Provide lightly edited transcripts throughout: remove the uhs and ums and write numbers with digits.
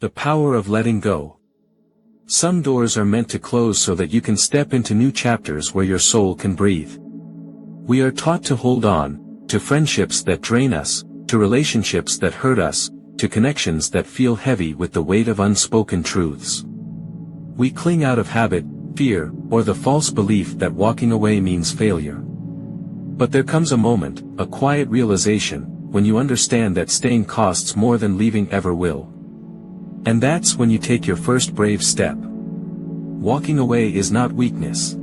The power of letting go. Some doors are meant to close so that you can step into new chapters where your soul can breathe. We are taught to hold on, to friendships that drain us, to relationships that hurt us, to connections that feel heavy with the weight of unspoken truths. We cling out of habit, fear, or the false belief that walking away means failure. But there comes a moment, a quiet realization, when you understand that staying costs more than leaving ever will. And that's when you take your first brave step. Walking away is not weakness.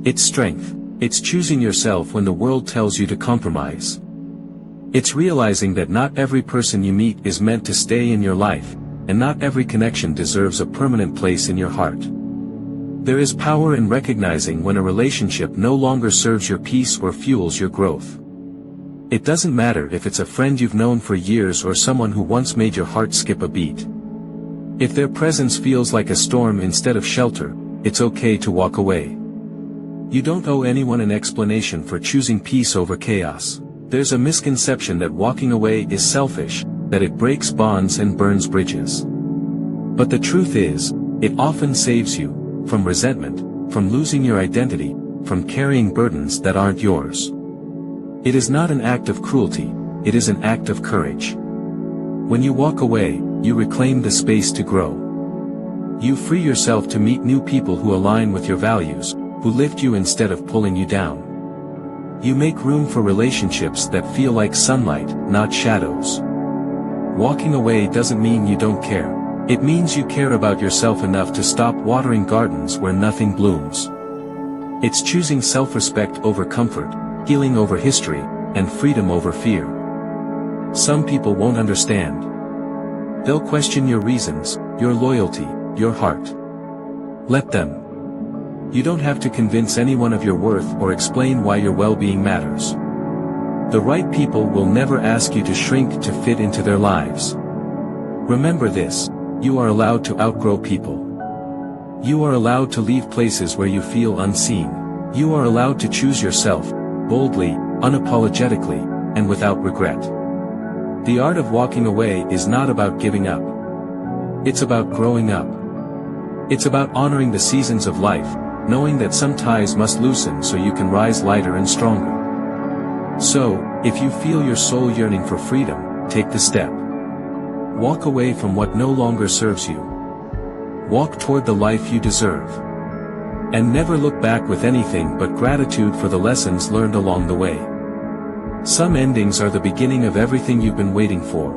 It's strength. It's choosing yourself when the world tells you to compromise. It's realizing that not every person you meet is meant to stay in your life, and not every connection deserves a permanent place in your heart. There is power in recognizing when a relationship no longer serves your peace or fuels your growth. It doesn't matter if it's a friend you've known for years or someone who once made your heart skip a beat. If their presence feels like a storm instead of shelter, it's okay to walk away. You don't owe anyone an explanation for choosing peace over chaos. There's a misconception that walking away is selfish, that it breaks bonds and burns bridges. But the truth is, it often saves you, from resentment, from losing your identity, from carrying burdens that aren't yours. It is not an act of cruelty, it is an act of courage. When you walk away, you reclaim the space to grow. You free yourself to meet new people who align with your values, who lift you instead of pulling you down. You make room for relationships that feel like sunlight, not shadows. Walking away doesn't mean you don't care. It means you care about yourself enough to stop watering gardens where nothing blooms. It's choosing self-respect over comfort, healing over history, and freedom over fear. Some people won't understand. They'll question your reasons, your loyalty, your heart. Let them. You don't have to convince anyone of your worth or explain why your well-being matters. The right people will never ask you to shrink to fit into their lives. Remember this, you are allowed to outgrow people. You are allowed to leave places where you feel unseen. You are allowed to choose yourself, boldly, unapologetically, and without regret. The art of walking away is not about giving up. It's about growing up. It's about honoring the seasons of life, knowing that some ties must loosen so you can rise lighter and stronger. So, if you feel your soul yearning for freedom, take the step. Walk away from what no longer serves you. Walk toward the life you deserve. And never look back with anything but gratitude for the lessons learned along the way. Some endings are the beginning of everything you've been waiting for.